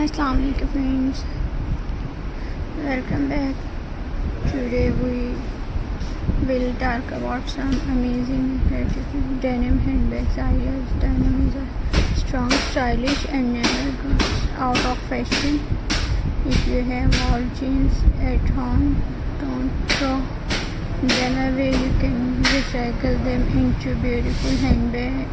Assalamu alaikum friends, welcome back. Today we will talk about some amazing creative denim handbags ideas. Denim is a strong, stylish and never goes out of fashion. If you have old jeans at home, don't throw them away. You can recycle them into beautiful handbags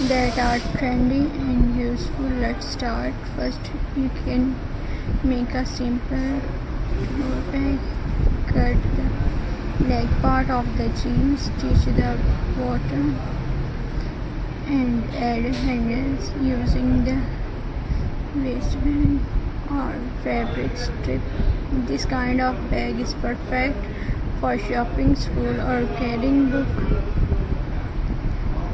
that are trendy and useful. Let's start. First, you can make a simple tote bag. Cut the leg part of the jeans, stitch the bottom, and add handles using the waistband or fabric strip. This kind of bag is perfect for shopping, school, or carrying book.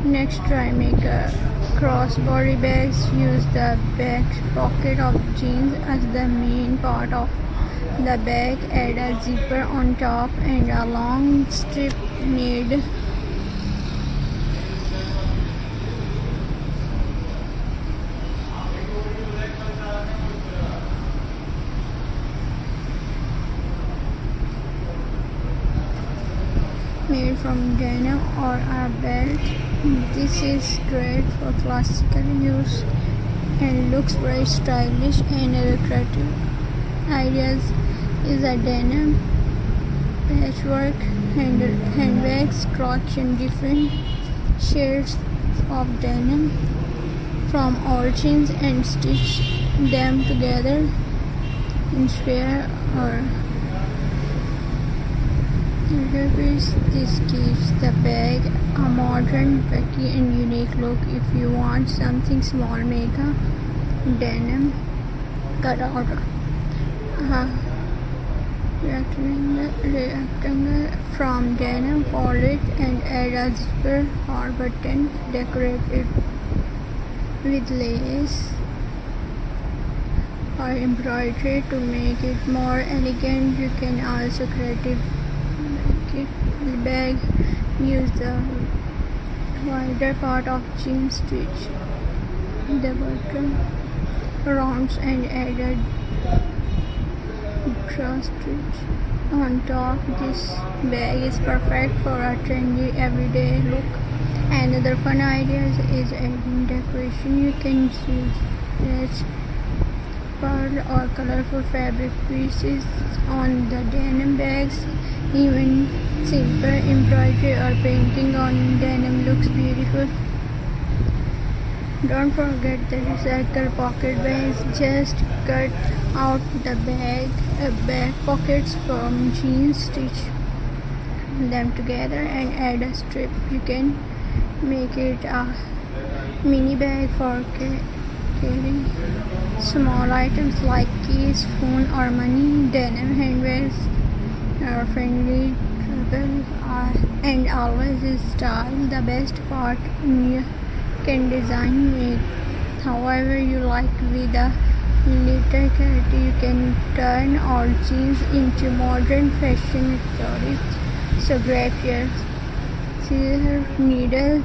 Next, try make a crossbody bags. Use the back pocket of jeans as the main part of the bag. Add a zipper on top and a long strip made from denim or a belt. This is great for classical use and looks very stylish and lucrative. Ideas is a denim patchwork handbags. Clutch in different shades of denim from all jeans and stitch them together in square or this gives the bag a modern, pretty and unique look. If you want something small, make a denim cutout rectangle from denim, fold it and add a zipper or button. Decorate it with lace or embroidery to make it more elegant. You can also create it the bag. Use the wider part of jean, stitch the bottom rounds and add a draw stitch on top. This bag is perfect for a trendy everyday look. Another fun idea is adding decoration. You can use pearl or colorful fabric pieces on the denim bags. Even simple embroidery or painting on denim looks beautiful. Don't forget the recycle pocket bags. Just cut out the back pockets from jeans, stitch them together and add a strip. You can make it a mini bag for carrying small items like keys, phone or money. Denim handbags are friendly, durable, and always is style. The best part, you can design it however you like with a little creativity. You can turn old jeans into modern fashion accessories. So grab your scissors, needle,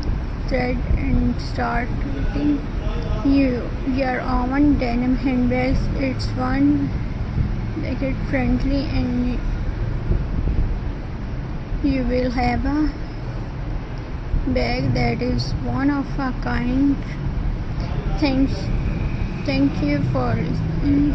thread and start cutting your own denim handbags. It's fun, pocket friendly, and you will have a bag that is one of a kind. Thank you for listening.